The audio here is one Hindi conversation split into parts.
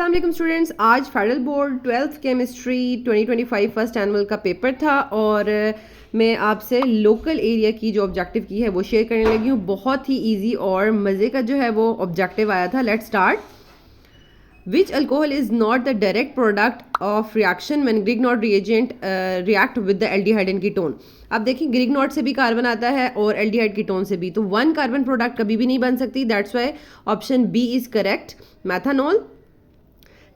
अस्सलाम स्टूडेंट्स, आज federal board 12th chemistry 2025 first annual का पेपर था और मैं आपसे लोकल एरिया की जो ऑब्जेक्टिव की है वो शेयर करने लगी हूँ। बहुत ही इजी और मज़े का जो है वो ऑब्जेक्टिव आया था। Let's start. Which alcohol is not the direct product of reaction when Grignard reagent react with the aldehyde and ketone. अब देखिए, ग्रिग्नॉट से भी कार्बन आता है और एल्डिहाइड कीटोन से भी, तो वन कार्बन प्रोडक्ट कभी भी नहीं बन सकती। That's why option B is correct, methanol.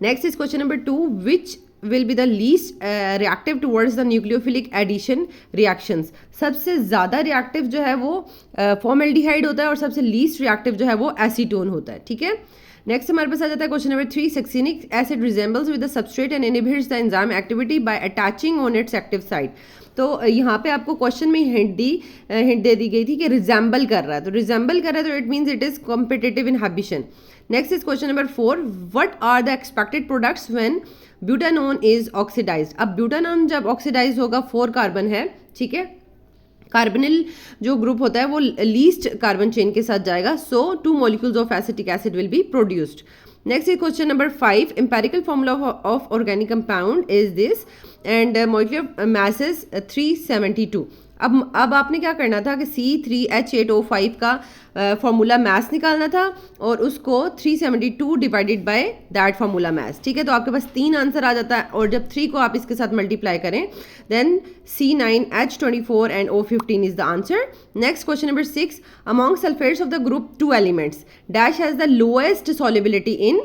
Next is question number 2. Which will be the least reactive towards the nucleophilic addition reactions? सबसे ज़्यादा रिएक्टिव जो है वो फॉर्मल्डिहाइड होता है और सबसे लीस्ट रिएक्टिव जो है वो एसीटोन होता है। ठीक है, नेक्स्ट हमारे पास आ जाता है question number 3. Succinic acid resembles with the substrate and inhibits the enzyme activity by attaching on it's active site. तो यहाँ पे आपको क्वेश्चन में हिंट दे दी गई थी कि रिजेंबल कर रहा है, तो रिजेंबल कर रहा है तो it means it is competitive inhibition. Next is question number 4. What are the expected products when butanone is oxidised. अब ब्यूटानोन जब ऑक्सीडाइज होगा, 4 कार्बन है, ठीक है, कार्बनिल जो ग्रुप होता है वो लीस्ट कार्बन चेन के साथ जाएगा, सो 2 molecules of acetic acid will be produced. Next is question number 5. Empirical formula of organic compound is this and molecular mass is 372। अब आपने क्या करना था कि C3H8O5 का फॉर्मूला मास निकालना था और उसको 372 divided by that formula mass. ठीक है, तो आपके पास 3 आंसर आ जाता है और जब 3 को आप इसके साथ मल्टीप्लाई करें then C9H24 and O15 is the answer. Next question number 6. Among sulphates of the group 2 elements dash has the lowest solubility in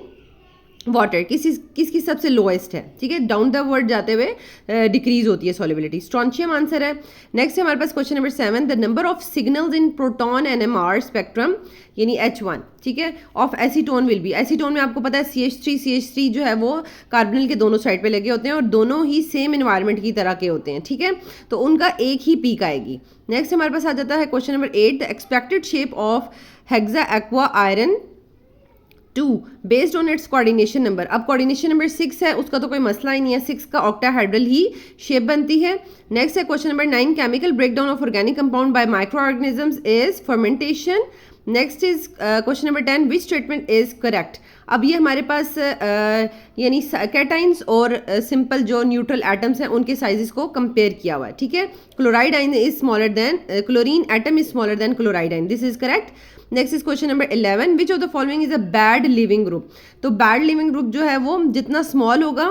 water. किसकी सबसे लोएस्ट है? ठीक है, डाउन द वर्ड जाते हुए डिक्रीज होती है सॉल्युबिलिटी। स्ट्रॉन्शियम आंसर है। नेक्स्ट है हमारे पास question number 7. The number of signals in proton NMR spectrum यानी H1, ठीक है, of acetone will be. Acetone में आपको पता है CH3 जो है वो कार्बनिल के दोनों साइड पे लगे होते हैं और दोनों ही सेम एनवायरनमेंट की तरह के होते हैं। ठीक है, तो उनका एक ही पीक आएगी। नेक्स्ट हमारे पास आ जाता है question number 8. The expected shape of hexa aqua iron 2 based on it's coordination number. अब कोऑर्डिनेशन नंबर 6 है, उसका तो कोई मसला ही नहीं है, 6 का ऑक्टाहेड्रल ही शेप बनती है। नेक्स्ट है question number 9. Chemical breakdown of organic compound bye micro organisms is fermentation. Next is question number 10. Which statement is correct. अब ये हमारे पास यानी कैटाइंस और सिंपल जो न्यूट्रल एटम्स हैं उनके साइजेस को कंपेयर किया हुआ है। ठीक है, chloride ion is smaller than chlorine atom is smaller than chloride ion, this is correct. Next is question number 11. Which of the following is a bad leaving group. तो बैड लिविंग ग्रुप जो है वो जितना स्मॉल होगा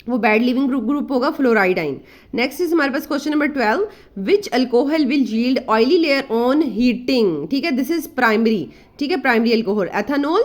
वो बैड लिविंग ग्रुप होगा फ्लोराइड आइन। नेक्स्ट इज हमारे पास question number 12. Which alcohol will yield oily layer on heating. ठीक है, दिस इज प्राइमरी, ठीक है, प्राइमरी अल्कोहल, एथेनॉल।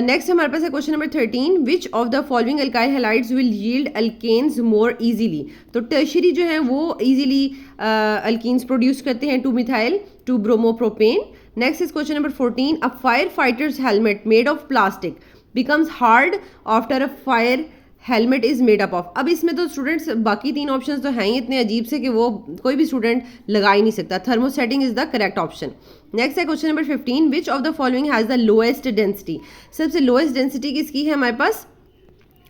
नेक्स्ट हमारे पास है question number 13. Which of the following alkyl halides will yield alkenes more easily. तो टर्शरी जो है वो इजीली अल्कीन्स प्रोड्यूस करते हैं, two methyl two bromopropane. Next is question number 14. A fire fighters helmet made of plastic becomes hard after a fire helmet is made up of. अब इसमें तो स्टूडेंट्स बाकी 3 ऑप्शंस तो हैं ही इतने अजीब से कि वो कोई भी स्टूडेंट लगा ही नहीं सकता। Thermosetting is the correct option. Next है question number 15. Which of the following has the lowest density. सबसे लोएस्ट डेंसिटी किसकी है हमारे पास?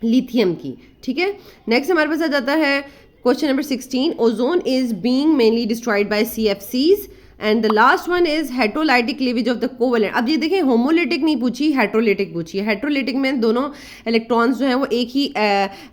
लिथियम की। ठीक है, नेक्स्ट हमारे पास आ जाता है question number 16. Ozone is being mainly destroyed by CFCs and the last one is heterolytic cleavage of the covalent. अब ये देखें, होमोलिटिक नहीं पूछी, हेट्रोलिटिक पूछी है। हेट्रोलिटिक में दोनों इलेक्ट्रॉन्स जो हैं वो एक ही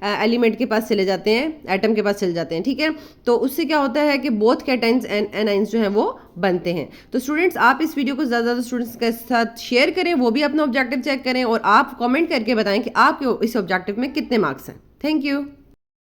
एलिमेंट के पास चले जाते हैं, एटम के पास चले जाते हैं। ठीक है, तो उससे क्या होता है कि बोथ कैटाइंस एंड एनाइंस जो हैं वो बनते हैं। तो स्टूडेंट्स आप इस वीडियो को ज़्यादा स्टूडेंट्स के साथ शेयर करें, वो भी अपना ऑब्जेक्टिव चेक करें और आप कमेंट करके बताएं कि आपके इस ऑब्जेक्टिव में कितने मार्क्स हैं। Thank you.